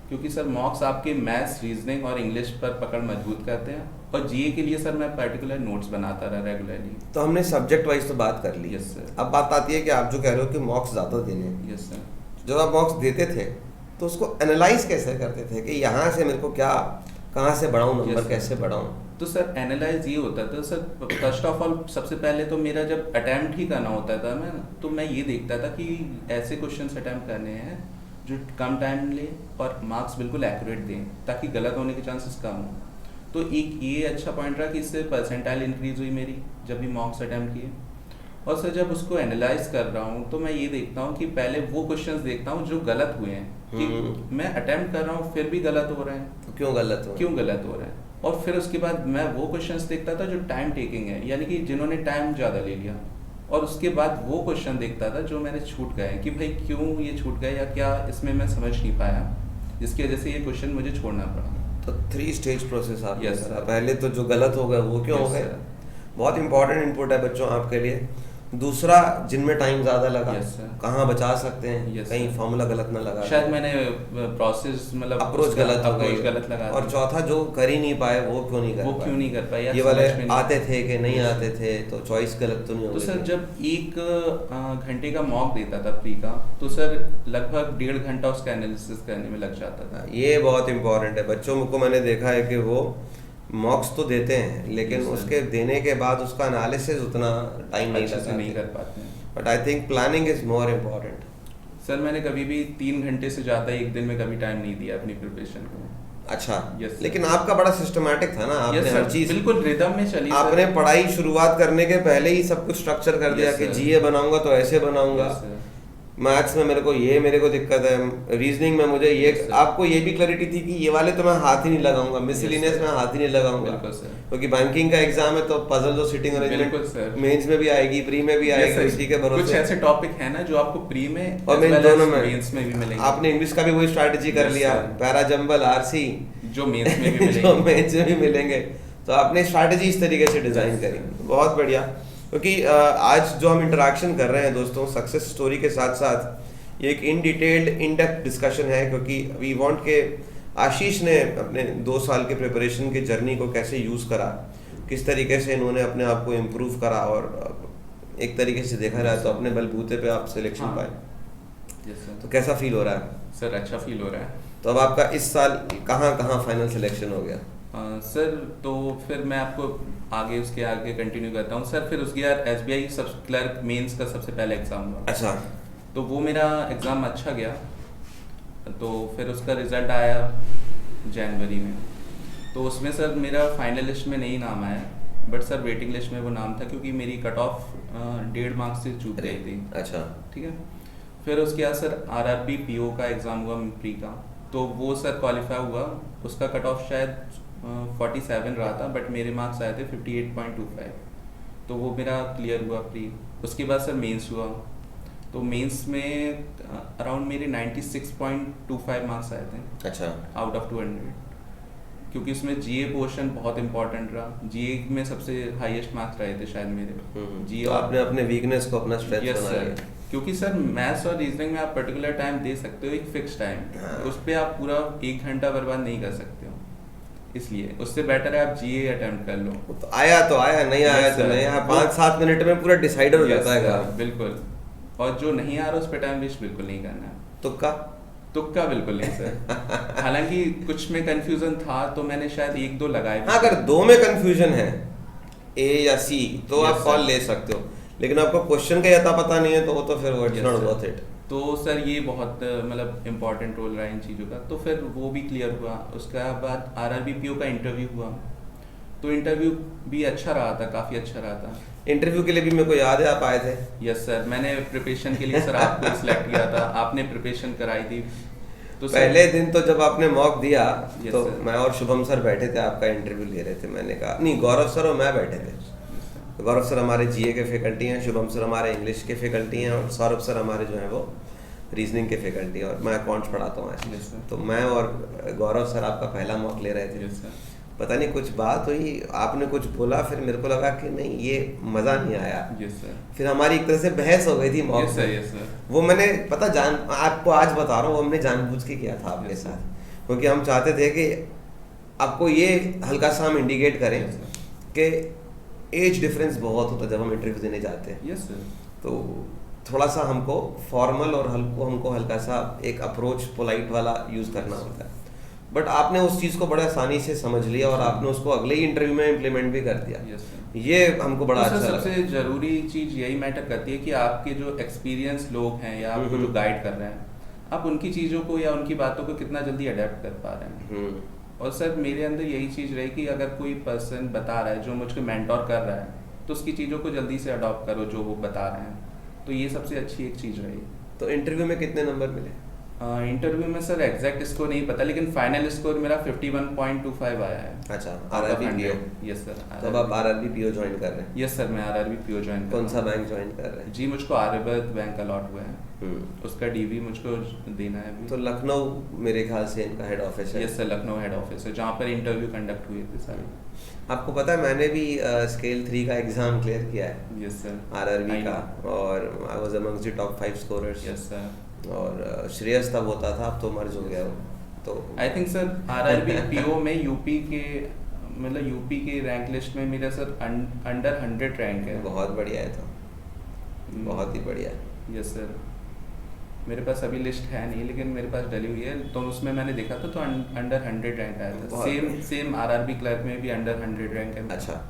क्योंकि सर मॉक्स आपके मैथ्स, रीजनिंग और इंग्लिश पर पकड़ मजबूत करते हैं। और जीए के लिए सर मैं पर्टिकुलर नोट्स बनाता रहा रेगुलरली। तो हमने सब्जेक्ट वाइज तो बात कर ली। Yes sir. अब बात आती है कि आप जो कह रहे हो कि मॉक्स ज़्यादा देने हैं। Yes sir. जब आप मॉक्स देते थे तो उसको एनालाइज कैसे करते थे कि यहाँ से मेरे को क्या, कहाँ से बढ़ाऊँ नंबर, Yes, कैसे बढ़ाऊँ? तो सर एनालाइज ये होता था सर, फर्स्ट ऑफ ऑल सबसे पहले तो मेरा जब अटैम्प्ट ही करना होता था मैं, तो मैं ये देखता था कि ऐसे क्वेश्चंस अटैम्प्ट करने हैं जो कम टाइम ले और मार्क्स बिल्कुल एक्यूरेट दें, ताकि गलत होने के चांसेस कम हो। तो एक ये अच्छा पॉइंट रहा कि इससे परसेंटाइल इंक्रीज हुई मेरी जब भी मॉक्स अटैम्प्ट किए। और सर जब उसको एनालाइज कर रहा हूँ तो मैं ये देखता हूँ कि पहले वो क्वेश्चंस देखता हूँ जो गलत हुए हैं, कि मैं अटैम्प्ट कर रहा हूँ फिर भी गलत हो रहे हैं, तो क्यों गलत हो रहे हैं। और फिर उसके बाद मैं वो क्वेश्चंस देखता था जो टाइम टेकिंग है, यानी कि जिन्होंने टाइम ज़्यादा ले लिया। और उसके बाद वो क्वेश्चन देखता था जो मेरे छूट गए, कि भाई क्यों ये छूट गए या क्या इसमें मैं समझ नहीं पाया, जिसकी वजह से ये क्वेश्चन मुझे छोड़ना पड़ा। तो 3 स्टेज प्रोसेस आप Yes, पहले तो जो गलत हो गया वो क्यों हो Yes, गए। sir. बहुत इंपॉर्टेंट इनपुट है बच्चों आपके लिए। दूसरा जिनमें टाइम ज़्यादा लगा, Yes, sir. कहाँ बचा सकते हैं, Yes, कहीं sir. फॉर्मूला गलत ना लगा शायद मैंने प्रोसेस मतलब अप्रोच गलत हो गई, गलत लगा और दी। चौथा जो कर ही नहीं पाए वो क्यों नहीं कर वो पाए, क्यों नहीं कर पाए, यार ये वाले समझ में नहीं आते थे कि नहीं Yes, आते sir. थे, तो चॉइस गलत तो नहीं हो तो गई सर थी? जब एक घंटे का मॉक देता था प्री का, तो सर लगभग 1.5 घंटा उसका एनालिसिस करने में लग जाता था। ये बहुत इंपॉर्टेंट है, बच्चों को मैंने देखा है कि वो मॉक्स तो देते हैं लेकिन Yes, sir. उसके देने के बाद उसका एनालिसिस उतना टाइम नहीं अच्छे से नहीं लगाते, कर पाते हैं। But I think planning is more important. Sir मैंने कभी भी 3 घंटे से ज़्यादा एक दिन में कभी टाइम नहीं दिया अपनी प्रिपरेशन को। अच्छा, Yes, sir. लेकिन आपका बड़ा सिस्टमेटिक था ना, आपने Yes, हर sir. चीज बिल्कुल रिदम में चली सर। आपने पढ़ाई शुरुआत करने के पहले ही सब कुछ स्ट्रक्चर कर दिया Yes, कि sir. जीए बनाऊंगा तो ऐसे बनाऊंगा, Yes, sir. मैथ्स में मेरे को दिक्कत है, रीजनिंग में मुझे ये, Yes, sir. आपको ये भी क्लैरिटी थी कि ये वाले तो मैं हाथ ही नहीं लगाऊंगा, मिसलिनियस sir. में हाथ ही नहीं लगाऊंगा, बिल्कुल सर। क्योंकि बैंकिंग का एग्जाम है तो पजल जो सिटिंग बिल्कुल sir. अरेंजमेंट मेंस में भी आएगी, प्री में भी Yes, आएगी, sir. इसी के कुछ भरोसे ऐसे टॉपिक है ना जो आपको प्री में और as मेन well as दोनों में मेंस में भी मिलेंगे। आपने इंग्लिश का भी वही स्ट्रैटेजी कर Yes, लिया, sir. पैरा जंबल आरसी जो मेंस में भी जो मिलेंगे। मेंस में भी मिलेंगे, तो आपने स्ट्रैटेजी इस तरीके से डिजाइन करी, बहुत बढ़िया। क्योंकि आज जो हम इंटरेक्शन कर रहे हैं दोस्तों, सक्सेस स्टोरी के साथ साथ ये एक इन डिटेल्ड इन डेप्थ डिस्कशन है, क्योंकि वी वांट के आशीष ने अपने 2 साल के प्रिपरेशन के जर्नी को कैसे यूज़ करा, किस तरीके से इन्होंने अपने आप को इम्प्रूव करा, और एक तरीके से देखा जाए तो अपने बलबूते पे आप सिलेक्शन हाँ। पाए। Yes, sir. तो कैसा फील हो रहा है? सर अच्छा फील हो रहा है। तो अब आपका इस साल कहाँ कहाँ फाइनल सिलेक्शन हो गया? सर तो फिर मैं आपको उसके आगे कंटिन्यू करता हूँ सर। फिर उसके बाद SBI सब क्लर्क मेंस का सबसे पहला एग्ज़ाम हुआ। अच्छा, तो वो मेरा एग्ज़ाम अच्छा गया, तो फिर उसका रिज़ल्ट आया जनवरी में। तो उसमें सर मेरा फाइनल लिस्ट में नहीं नाम आया, बट सर वेटिंग लिस्ट में वो नाम था, क्योंकि मेरी कट ऑफ 1.5 मार्क्स से चूक गई थी। अच्छा, ठीक है। फिर उसके बाद सर RRB PO का एग्ज़ाम हुआ प्री का, तो वो सर क्वालिफाई हुआ। उसका कट ऑफ शायद 47 रहा था, बट मेरे मार्क्स आए थे 58.25, तो वो मेरा क्लियर हुआ प्री। उसके बाद सर मेंस हुआ, तो मेंस में अराउंड मेरे 96.25 मार्क्स आए थे अच्छा, आउट ऑफ 200, क्योंकि उसमें GA पोर्शन बहुत इंपॉर्टेंट रहा। GA में सबसे हाईएस्ट मार्क्स रहे थे शायद मेरे। GA तो आपने अपने वीकनेस को अपना स्ट्रेंथ Yes, बना sir. लिया। क्योंकि सर मैथ्स और रीजनिंग में आप पर्टिकुलर टाइम दे सकते हो, एक फिक्स टाइम, हाँ। उस पर आप पूरा 1 घंटा बर्बाद नहीं कर सकते हो, इसलिए उससे बेटर है आप GA अटेम्प्ट कर लो। तो आया नहीं आया Yes, तो sir. नहीं आया, 5-7 मिनट में पूरा डिसाइडर हो Yes, जाता है sir, काम। बिल्कुल। और जो नहीं आ रहा उस पर टाइम वेस्ट बिल्कुल नहीं करना है। तुक्का बिल्कुल नहीं सर। हालांकि कुछ में कंफ्यूजन था, तो मैंने शायद 1-2 लगाए भी हाँ, अगर 2 में कंफ्यूजन है, A या C, तो Yes, आप sir. कॉल ले सकते हो, लेकिन आपको क्वेश्चन का अता पता नहीं है तो वो तो फिर वो it's Yes, not sir. Worth it. तो सर ये बहुत मतलब इम्पोर्टेंट रोल रहा है इन चीज़ों का। तो फिर वो भी क्लियर हुआ। उसके बाद RRB PO का इंटरव्यू हुआ, तो इंटरव्यू भी अच्छा रहा था, काफ़ी अच्छा रहा था। इंटरव्यू के लिए भी मेरे को याद है आप आए थे। यस सर, मैंने प्रिपरेशन के लिए सर आपको सिलेक्ट किया था, आपने प्रिपरेशन कराई थी। तो सर पहले दिन तो जब आपने मॉक दिया Yes, तो sir. मैं और शुभम सर बैठे थे, आपका इंटरव्यू ले रहे थे। मैंने कहा नहीं, गौरव सर और मैं बैठे थे। तो गौरव सर हमारे GA के फैकल्टी हैं, शुभम सर हमारे इंग्लिश के फैकल्टी हैं, और सौरभ सर हमारे जो हैं वो रीजनिंग के फैकल्टी हैं, और मैं अकाउंट्स पढ़ाता हूँ Yes, ऐसे। sir. तो मैं और गौरव सर आपका पहला मॉक ले रहे थे। Yes sir. पता नहीं कुछ बात हुई, आपने कुछ बोला, फिर मेरे को लगा कि नहीं ये मज़ा नहीं आया। Yes sir. फिर हमारी एक तरह से बहस हो गई थी मॉक यस सर। में। Yes sir. वो मैंने आपको आज बता रहा हूँ, वो हमने जानबूझ के किया था आपके Yes, sir. साथ, क्योंकि हम चाहते थे कि आपको ये हल्का सा हम इंडिकेट करें Yes, sir. कि एज डिफरेंस बहुत होता है जब हम इंटरव्यू देने जाते हैं। Yes sir. तो थोड़ा सा हमको फॉर्मल और हमको हल्का सा एक अप्रोच पोलाइट वाला यूज़ करना होता है, बट आपने उस चीज़ को बड़े आसानी से समझ लिया और आपने उसको अगले ही इंटरव्यू में इम्प्लीमेंट भी कर दिया। Yes sir. ये हमको बड़ा तो सर अच्छा लगा। सबसे ज़रूरी चीज़ यही मैटर करती है कि आपके जो एक्सपीरियंस लोग हैं या आपको जो गाइड कर रहे हैं, आप उनकी चीज़ों को या उनकी बातों को कितना जल्दी अडेप्ट कर पा रहे हैं। और सर मेरे अंदर यही चीज़ रही कि अगर कोई पर्सन बता रहा है, जो मुझको मेंटोर कर रहा है, तो उसकी चीज़ों को जल्दी से अडॉप्ट करो जो वो बता रहे हैं। तो ये सबसे अच्छी एक चीज़ रही। तो इंटरव्यू में कितने नंबर मिले? इंटरव्यू में सर एग्जैक्ट स्कोर नहीं पता, लेकिन फाइनल स्कोर मेरा 51.25 आया है। अच्छा, आरआरबी पीओ। Yes sir. तो अब आप आरआरबी पीओ ज्वाइन कर रहे हैं? यस सर, मैं आरआरबी पीओ ज्वाइन। कौन सा बैंक ज्वाइन कर रहे हैं? जी, मुझको आर्यवर्त बैंक अलॉट हुआ है, उसका डीवी मुझको देना है अभी। तो लखनऊ मेरे ख्याल से इनका हेड ऑफिस है। Yes sir, Lucknow head office है, जहाँ पर इंटरव्यू कंडक्ट हुए थे सारे। आपको पता है मैंने भी स्केल 3 का एग्जाम क्लियर किया है। Yes sir. आरआरबी का, और I was amongst the top 5 scorers. Yes sir. और श्रेयस तब होता था, अब तो मर्ज हो गया वो। तो I think sir RRB PO में यूपी के, मतलब यूपी के रैंक लिस्ट में मेरा सर अंडर 100 रैंक है। बहुत बढ़िया है, तो बहुत ही बढ़िया है। यस सर, मेरे पास अभी लिस्ट है नहीं, लेकिन मेरे पास डली हुई है, तो उसमें मैंने देखा था तो अंडर 100 रैंक आया था। सेम आरआरबी क्लर्क में भी अंडर 100 रैंक है। अच्छा,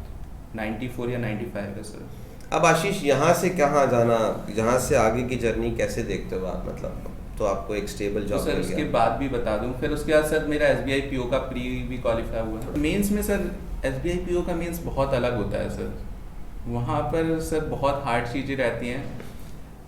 94 या 95 है सर। अब आशीष, यहाँ से कहाँ जाना, यहाँ से आगे की जर्नी कैसे देखते हो आप? मतलब तो आपको एक स्टेबल जॉब तो सर उसके बाद भी बता दूं, फिर उसके बाद सर मेरा एसबीआई पीओ का प्री भी क्वालिफाई हुआ है। मेंस में सर एसबीआई पीओ का मेंस बहुत अलग होता है सर। वहाँ पर सर बहुत हार्ड चीज़ें रहती हैं,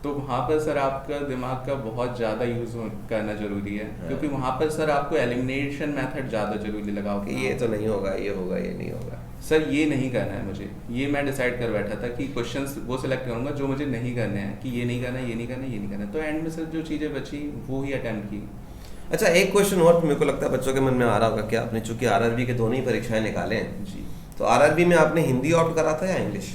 तो वहाँ पर सर आपका दिमाग का बहुत ज़्यादा यूज़ करना ज़रूरी है। क्योंकि वहाँ पर सर आपको एलिमिनेशन मेथड ज़्यादा ज़रूरी लगा होगा। ये तो नहीं होगा, ये होगा, ये नहीं होगा। सर ये नहीं करना है मुझे, ये मैं डिसाइड कर बैठा था कि क्वेश्चंस वो सिलेक्ट करूँगा जो मुझे नहीं करने हैं, कि ये नहीं करना, ये नहीं करना, ये नहीं करना। तो एंड में सर जो चीज़ें बची वो ही अटेम्प्ट की। अच्छा, एक क्वेश्चन और मेरे को लगता है बच्चों के मन में आ रहा होगा कि आपने चूंकि आरआरबी के दोनों ही परीक्षाएं निकाले हैं जी, तो आरआरबी में आपने हिंदी ऑप्ट करा था या इंग्लिश?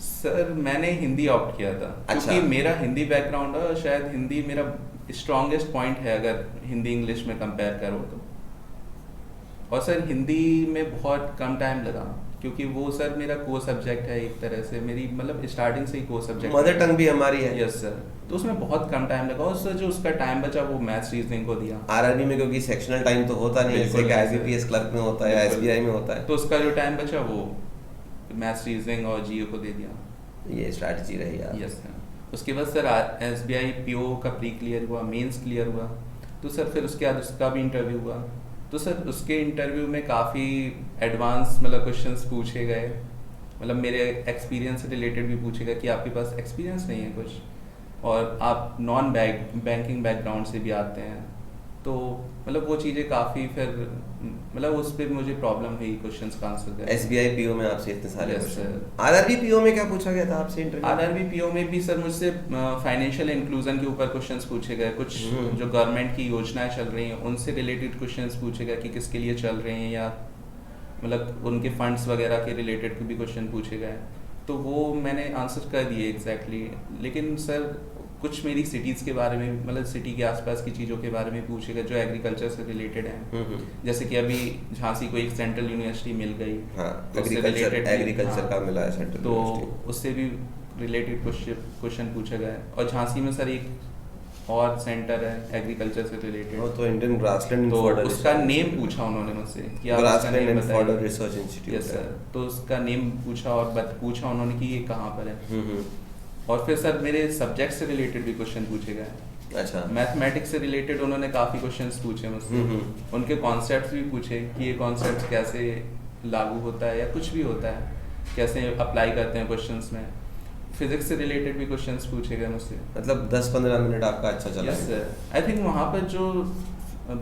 सर मैंने हिंदी ऑप्ट किया था। अच्छा। क्योंकि मेरा हिंदी बैकग्राउंड है और शायद हिंदी मेरा स्ट्रॉन्गेस्ट पॉइंट है अगर हिंदी इंग्लिश में कंपेयर करो तो। और सर हिंदी में बहुत कम टाइम लगा, क्योंकि वो सर मेरा को सब्जेक्ट है एक तरह से, मेरी मतलब स्टार्टिंग से ही को सब्जेक्ट। मदर टंग भी हमारी है। यस सर, तो उसमें बहुत कम टाइम लगा, और सर जो उसका टाइम बचा वो मैथ्स रीजनिंग को दिया। आरआरबी में क्योंकि सेक्शनल टाइम तो होता नहीं है, जैसे कि आईबीपीएस क्लर्क में होता है या एसबीआई में होता है, तो उसका जो टाइम बचा वो मैथ्स रीजनिंग और जीओ को दे दिया। ये स्ट्रैटेजी रही यार। Yes sir. उसके बाद सर एसबीआई पीओ का प्री क्लियर हुआ, मेंस क्लियर हुआ, तो सर फिर उसके बाद उसका भी इंटरव्यू हुआ। तो सर उसके इंटरव्यू में काफ़ी एडवांस मतलब क्वेश्चंस पूछे गए, मतलब मेरे एक्सपीरियंस से रिलेटेड भी पूछे गए कि आपके पास एक्सपीरियंस नहीं है कुछ, और आप नॉन बैंकिंग बैकग्राउंड से भी आते हैं, तो मतलब वो चीज़ें काफ़ी फिर मतलब उस पर मुझे प्रॉब्लम हुई क्वेश्चंस का आंसर देने। एसबीआई पीओ में आपसे इतने सारे Yes, question. sir. RRB PO में क्या पूछा गया था आपसे इंटरव्यू? आरआरबी पीओ में भी सर मुझसे फाइनेंशियल इंक्लूजन के ऊपर क्वेश्चंस पूछे गए, कुछ जो गवर्नमेंट की योजनाएं चल रही हैं उनसे रिलेटेड क्वेश्चंस पूछे गए कि किसके लिए चल रहे हैं, या मतलब उनके फंड्स वगैरह के रिलेटेड भी क्वेश्चन पूछे गए, तो वो मैंने आंसर कर दिए एग्जैक्टली। लेकिन सर कुछ मेरी सिटीज़ के बारे में, मतलब सिटी के आसपास की चीज़ों के बारे में पूछे गए जो एग्रीकल्चर से रिलेटेड हैं। जैसे कि अभी झांसी को एक सेंट्रल यूनिवर्सिटी मिल गई, हाँ, उससे एग्रीकल्चर related भी, का मिला है सेंट्रल तो यूनिवर्सिटी। उससे भी रिलेटेड क्वेश्चन पूछे गए। और झांसी में सर एक और सेंटर है एग्रीकल्चर से रिलेटेड, वो तो इंडियन ग्रासलैंड तो फॉर्डर उसका नेम पूछा उन्होंने मुझसे कि आप उसका ग्रासलैंड नेम एंड फॉर्डर बताइए। Research institute. यस सर, तो उसका नेम पूछा और पूछा उन्होंने कि ये कहाँ पर है। और फिर सर मेरे सब्जेक्ट से रिलेटेड भी क्वेश्चन पूछे गए। अच्छा, मैथमेटिक्स से रिलेटेड उन्होंने काफ़ी क्वेश्चंस पूछे मुझसे, उनके कॉन्सेप्ट्स भी पूछे कि ये कॉन्सेप्ट कैसे लागू होता है या कुछ भी होता है, कैसे अप्लाई करते हैं क्वेश्चंस में। फिजिक्स से रिलेटेड भी क्वेश्चंस पूछे गए मुझसे। मतलब 10-15 मिनट आपका अच्छा चला। यस सर, आई थिंक वहाँ पर जो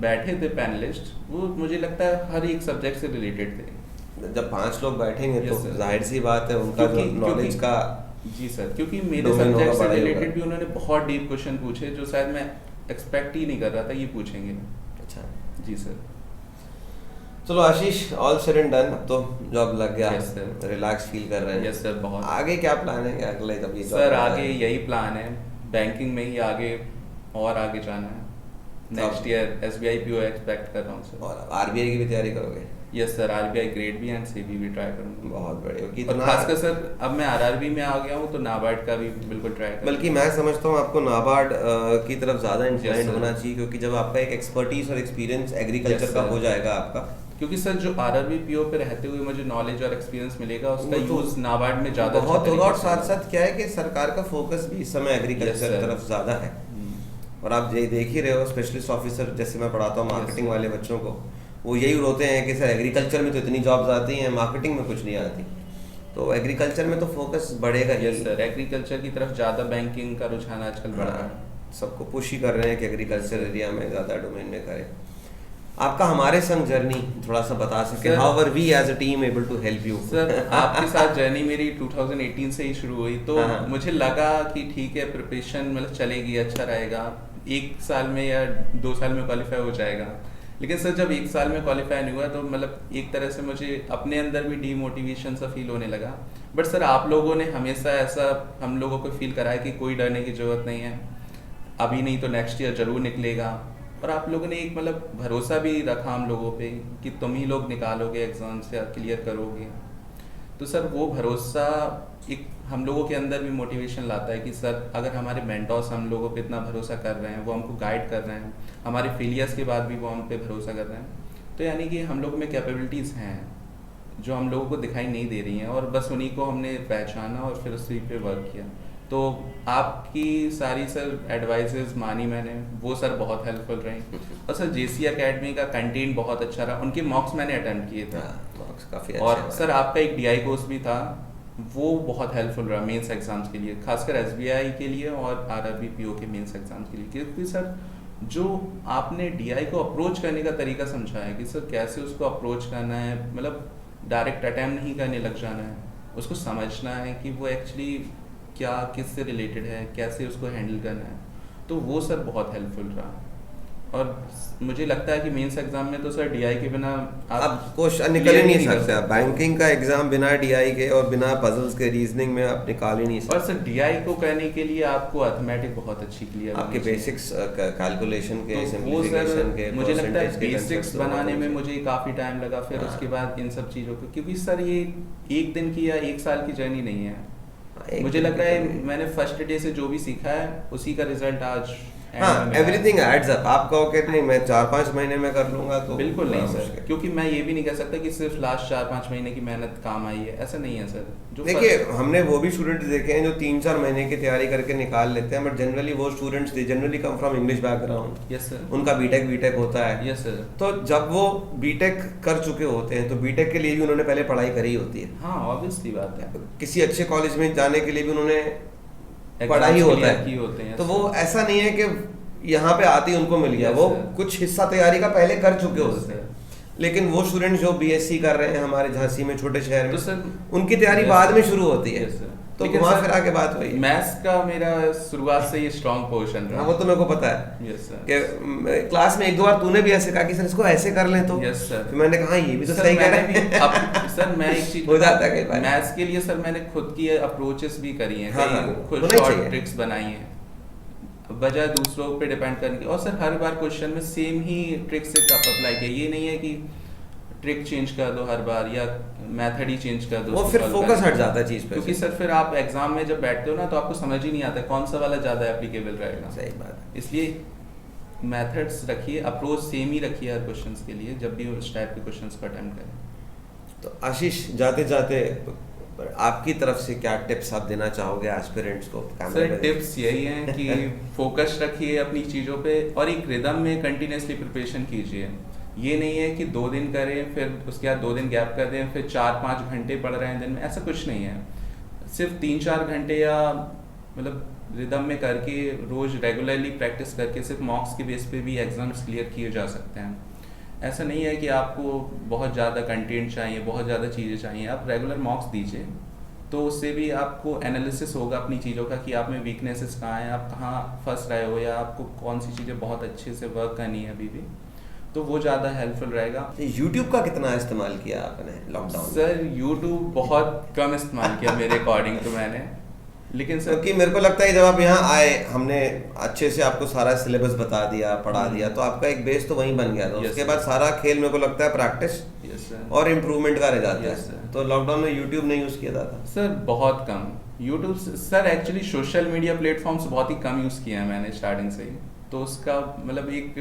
बैठे थे पैनलिस्ट वो मुझे लगता है हर एक सब्जेक्ट से रिलेटेड थे। जब 5 लोग बैठेंगे Yes, तो sir. जाहिर सी बात है उनका जो नॉलेज का। जी सर, क्योंकि मेरे domain होगा, सब्जेक्ट से बड़ा ही रिलेटेड होगा। भी उन्होंने बहुत डीप क्वेश्चन पूछे जो शायद मैं एक्सपेक्ट ही नहीं कर रहा था ये पूछेंगे। अच्छा जी सर। चलो आशीष, ऑल सेड एंड डन, अब तो जॉब लग गया, Yes, sir. रिलैक्स फील कर रहे हैं। यस सर, बहुत। आगे क्या प्लान है? क्या अगले जब ये job सर लग आगे जाए? यही प्लान है, बैंकिंग में ही आगे और आगे जाना है। Next year SBI PO expect कर रहा हूँ सर। और आरबीआई की भी तैयारी करोगे? Yes sir, RBI grade B and CB भी ट्राई करूँगा। बहुत बढ़िया। और कितना खासकर सर अब मैं आरआरबी में आ गया हूँ तो नाबार्ड का भी बिल्कुल ट्राई करूँगा। बल्कि मैं समझता हूँ आपको नाबार्ड की तरफ ज़्यादा इंक्लाइंड sir. होना चाहिए, क्योंकि जब आपका एक एक्सपर्टीज और एक्सपीरियंस एग्रीकल्चर Yes, का sir. हो जाएगा आपका, क्योंकि सर जो आरआरबी पीओ पे रहते हुए मुझे नॉलेज और एक्सपीरियंस मिलेगा उसका वो तो यूज नाबार्ड में ज़्यादा बहुत अच्छा होगा। और तरीके से साथ साथ क्या है कि सरकार का फोकस भी इस समय Yes, एग्रीकल्चर sir. तरफ ज़्यादा है। और आप ये देख ही रहे हो, स्पेशलिस्ट ऑफिसर जैसे मैं पढ़ाता हूँ मार्केटिंग वाले बच्चों को, वो यही रोते हैं कि सर एग्रीकल्चर में तो इतनी जॉब्स आती हैं, मार्केटिंग में कुछ नहीं आती। तो एग्रीकल्चर में तो फोकस बढ़ेगा ही। यस सर, एग्रीकल्चर की तरफ ज़्यादा बैंकिंग का रुझान आजकल बढ़ रहा है। सबको पुश ही कर रहे हैं कि एग्रीकल्चर एरिया में ज़्यादा डोमेन में करें। आपका हमारे संग जर्नी थोड़ा सा बता सके, how are we as a team able to help you? Sir आपके साथ जर्नी मेरी 2018 से ही शुरू हुई, तो मुझे लगा कि ठीक है प्रिपरेशन मतलब चलेगी, अच्छा रहेगा, 1 साल में या 2 साल में क्वालिफाई हो जाएगा। लेकिन सर जब 1 साल में क्वालिफाई नहीं हुआ तो मतलब एक तरह से मुझे अपने अंदर भी डीमोटिवेशन सा फील होने लगा। बट सर आप लोगों ने हमेशा ऐसा हम लोगों को फील कराया कि कोई डरने की ज़रूरत नहीं है, अभी नहीं तो नेक्स्ट ईयर ज़रूर निकलेगा। और आप लोगों ने एक मतलब भरोसा भी रखा हम लोगों पे कि तुम ही लोग निकालोगे एग्ज़ाम से, क्लियर करोगे। तो सर वो भरोसा एक हम लोगों के अंदर भी मोटिवेशन लाता है कि सर अगर हमारे मेंटर्स हम लोगों पे इतना भरोसा कर रहे हैं, वो हमको गाइड कर रहे हैं, हमारे फेलियर्स के बाद भी वो हम पे भरोसा कर रहे हैं, तो यानी कि हम लोगों में कैपेबिलिटीज़ हैं जो हम लोगों को दिखाई नहीं दे रही हैं, और बस उन्हीं को हमने पहचाना और फिर उसी पे वर्क किया। तो आपकी सारी सर एडवाइसेस मानी मैंने, वो सर बहुत हेल्पफुल रही। और सर जेसी एकेडमी का कंटेंट बहुत अच्छा रहा, उनके मॉक्स मैंने अटेम्प्ट किए थे, काफ़ी और सर आपका एक डीआई कोर्स भी था, वो बहुत हेल्पफुल रहा मेंस एग्जाम्स के लिए, खासकर एसबीआई के लिए और आरआरबी पीओ के मेंस एग्जाम्स के लिए। क्योंकि सर जो आपने डीआई को अप्रोच करने का तरीका समझाया कि सर कैसे उसको अप्रोच करना है, मतलब डायरेक्ट अटैम्प्ट नहीं करने लग जाना है, उसको समझना है कि वो एक्चुअली क्या किससे रिलेटेड है, कैसे उसको हैंडल करना है, तो वो सर बहुत हेल्पफुल रहा। और मुझे लगता है कि मेंस एग्जाम में तो सर डीआई के बिना आप क्वेश्चन निकल ही नहीं सकते। बैंकिंग का एग्जाम बिना डीआई के और बिना पजल्स के रीजनिंग में आप निकाल ही नहीं सकते। और सर डीआई को करने के लिए आपको अर्थमेटिक बहुत अच्छी क्लियर, आपके बेसिक्स कैलकुलेशन के, तो वो सर मुझे लगता है बेसिक्स बनाने में मुझे काफ़ी टाइम लगा, फिर उसके बाद इन सब चीज़ों को, क्योंकि सर ये 1 दिन की या 1 साल की जर्नी नहीं है। मुझे लग रहा है मैंने फर्स्ट डे से जो भी सीखा है उसी का रिजल्ट आज एवरीथिंग एड्स अप। आप कहो कि नहीं मैं 4-5 महीने में कर लूंगा, तो बिल्कुल नहीं सर, क्योंकि मैं ये भी नहीं कह सकता कि सिर्फ लास्ट 4-5 महीने की मेहनत काम आई है, ऐसा नहीं है सर। देखिए हमने वो भी स्टूडेंट्स देखे हैं जो 3-4 महीने की तैयारी करके निकाल लेते हैं, बट जनरली वो students they generally come from English background. Yes sir. उनका बीटेक होता है। Yes sir. तो जब वो बीटेक कर चुके होते हैं तो बीटेक के लिए भी उन्होंने पहले पढ़ाई करी होती है। हाँ ऑब्वियसली बात है। किसी अच्छे कॉलेज में जाने के लिए भी उन्होंने पढ़ाई होता है, तो वो ऐसा नहीं है कि यहाँ पे आती उनको मिल गया, वो कुछ हिस्सा तैयारी का पहले कर चुके होते हैं। लेकिन वो स्टूडेंट जो बीएससी कर रहे हैं हमारे झांसी में छोटे शहर में, तो उनकी तैयारी बाद में शुरू होती है। तो घुमा फिरा के बात हुई, मैथ्स का मेरा शुरुआत से ये स्ट्रॉन्ग पोर्शन रहा। वो तो मेरे को पता है। Yes sir. कि क्लास में 1-2 बार तूने भी ऐसे कहा कि सर इसको ऐसे कर लें, तो यस सर। फिर मैंने कहा ये भी तो सही कह रहे हैं। सर मैं एक चीज हो जाता है मैथ्स के लिए सर मैंने खुद की अप्रोचेस भी करी हैं, खुद शॉर्ट ट्रिक्स बनाई हैं बजाय दूसरों पे डिपेंड करने की। और सर हर बार क्वेश्चन में सेम ही ट्रिक से अप्लाई किया, ये नहीं है कि ट्रिक चेंज कर दो हर बार या मेथड ही चेंज कर दो, वो फिर फोकस हट जाता है चीज पे। क्योंकि सर फिर आप एग्जाम में जब बैठते हो ना तो आपको समझ ही नहीं आता कौन सा वाला ज्यादा एप्लीकेबल रहेगा। सही बात है। इसलिए मेथड्स रखिए, अप्रोच सेम ही रखिए हर क्वेश्चंस के लिए जब भी उस टाइप के क्वेश्चंस को अटेम्प्ट करें। तो आशीष जाते जाते आपकी तरफ से क्या टिप्स आप देना चाहोगे एस्पिरेंट्स को? सर टिप्स यही हैं कि फोकस रखिए अपनी चीज़ों पे और एक रिदम में कंटिन्यूसली प्रिपरेशन कीजिए। ये नहीं है कि 2 दिन करें फिर उसके बाद 2 दिन गैप कर दें फिर 4-5 घंटे पढ़ रहे हैं दिन में, ऐसा कुछ नहीं है। सिर्फ 3-4 घंटे या मतलब रिदम में करके रोज़ रेगुलरली प्रैक्टिस करके सिर्फ मॉक्स के बेस पे भी एग्ज़ाम्स क्लियर किए जा सकते हैं। ऐसा नहीं है कि आपको बहुत ज़्यादा कंटेंट चाहिए, बहुत ज़्यादा चीज़ें चाहिए, आप रेगुलर मॉक्स दीजिए तो उससे भी आपको एनालिसिस होगा अपनी चीज़ों का कि आप में वीकनेसेस कहाँ हैं, आप कहाँ फंस रहे हो या आपको कौन सी चीज़ें बहुत अच्छे से वर्क करनी है अभी भी, तो वो ज़्यादा हेल्पफुल रहेगा। यूट्यूब का कितना इस्तेमाल किया आपने लॉकडाउन? सर यूट्यूब बहुत कम इस्तेमाल किया मेरे अकॉर्डिंग तो मैंने, लेकिन सर क्योंकि मेरे को लगता है जब आप यहाँ आए हमने अच्छे से आपको सारा सिलेबस बता दिया, पढ़ा दिया, तो आपका एक बेस तो वहीं बन गया था। उसके बाद सारा खेल मेरे को लगता है प्रैक्टिस और इम्प्रूवमेंट का रह जाता है। तो लॉकडाउन में यूट्यूब नहीं यूज़ किया था सर? बहुत कम YouTube sir, actually social media platforms बहुत ही कम यूज़ किया है मैंने स्टार्टिंग से ही, तो उसका मतलब एक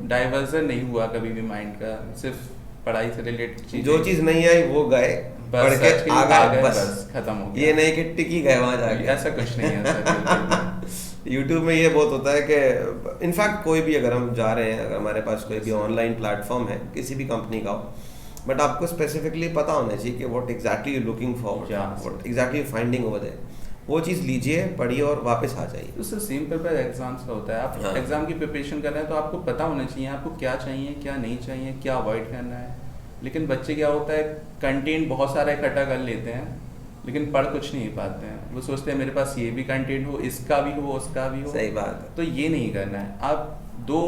डाइवर्जन नहीं हुआ कभी भी माइंड का, सिर्फ पढ़ाई से रिलेटेड जो चीज़ नहीं आई वो गए पढ़ के आ गए, बस खत्म हो गया। ये नहीं कि टिकी गए वहाँ जाके, ऐसा कुछ नहीं है सर। यूट्यूब में ये बहुत होता है कि इनफैक्ट कोई भी अगर हम जा रहे हैं, अगर हमारे पास कोई भी ऑनलाइन प्लेटफॉर्म है किसी भी कंपनी का हो, बट आपको स्पेसिफिकली पता होना चाहिए कि what exactly you looking for, what exactly you finding over there. वो चीज़ लीजिए, पढ़िए और वापस आ जाइए। उससे सेम पेपर एग्जाम्स का होता है। आप हाँ। एग्जाम की प्रिपरेशन कर रहे हैं तो आपको पता होना चाहिए आपको क्या चाहिए, क्या नहीं चाहिए, क्या अवॉइड करना है। लेकिन बच्चे क्या होता है, कंटेंट बहुत सारा इकट्ठा कर लेते हैं लेकिन पढ़ कुछ नहीं पाते हैं। वो सोचते हैं मेरे पास ये भी कंटेंट हो, इसका भी हो, उसका भी हो। सही बात है। तो ये नहीं करना है। आप दो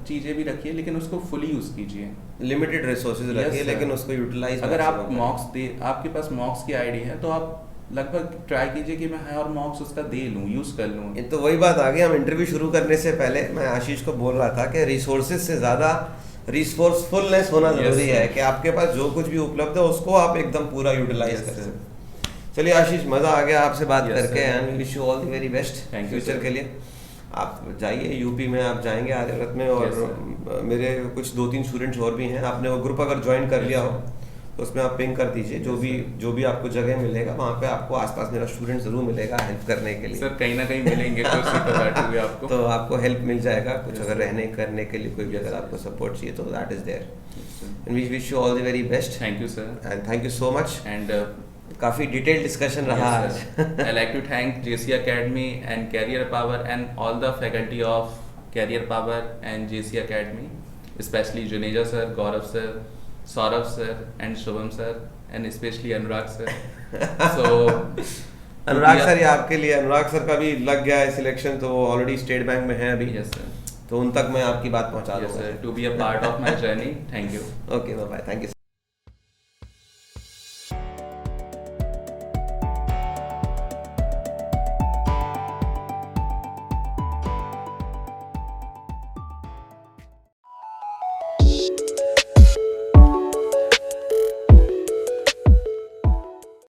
चीज़ें भी रखिए लेकिन उसको फुली यूज़ कीजिए। लिमिटेड रिसोर्सेज Yes, रखिए sir. लेकिन उसको यूटिलाइज अगर आप मॉक्स दे, आपके पास मॉक्स की आईडी है तो आप लगभग ट्राई कीजिए कि मैं है और मॉक्स उसका दे लूँ, यूज़ कर लूँ। ये तो वही बात आ गई। हम इंटरव्यू शुरू करने से पहले मैं आशीष को बोल रहा था कि रिसोर्सेज से ज़्यादा रिसोर्सफुलनेस होना Yes, ज़रूरी sir. है कि आपके पास जो कुछ भी उपलब्ध है उसको आप एकदम पूरा यूटिलाइज Yes, कर sir. सकें। चलिए आशीष, मज़ा आ गया आपसे बात Yes, करके sir. And wish you all the very best Thank you, future sir. के लिए। आप जाइए यूपी में, आप जाएंगे आर्यव्रत में और Yes, मेरे कुछ 2-3 स्टूडेंट्स और भी हैं। आपने वो ग्रुप अगर ज्वाइन कर लिया हो तो उसमें आप पिंग कर दीजिए। जो भी आपको जगह मिलेगा वहाँ पे आपको आसपास मेरा स्टूडेंट ज़रूर मिलेगा हेल्प करने के लिए। सर कहीं ना कहीं मिलेंगे कुर्सी पर बैठे हुए आपको। तो आपको हेल्प मिल जाएगा कुछ। Yes, अगर sir. रहने करने के लिए कोई भी Yes, अगर sir. आपको सपोर्ट चाहिए तो that is there Yes, sir. And we wish you all the very best Thank you, sir. And thank you so much. And काफ़ी डिटेल डिस्कशन रहा आज। I like to thank JC Academy and Career Power and all the faculty of Career Power and JC Academy, especially Juneja sir, Gaurav sir, Saurabh sir, and Shubham sir, and especially Anurag sir. So Anurag sir, ये आपके लिए, अनुराग sir का भी लग गया है selection, तो वो ऑलरेडी स्टेट बैंक में है अभी। yes sir. तो उन तक मैं आपकी बात पहुंचा Yes दूंगा। sir. To be a part of my journey. Thank you. Okay, bye, thank you.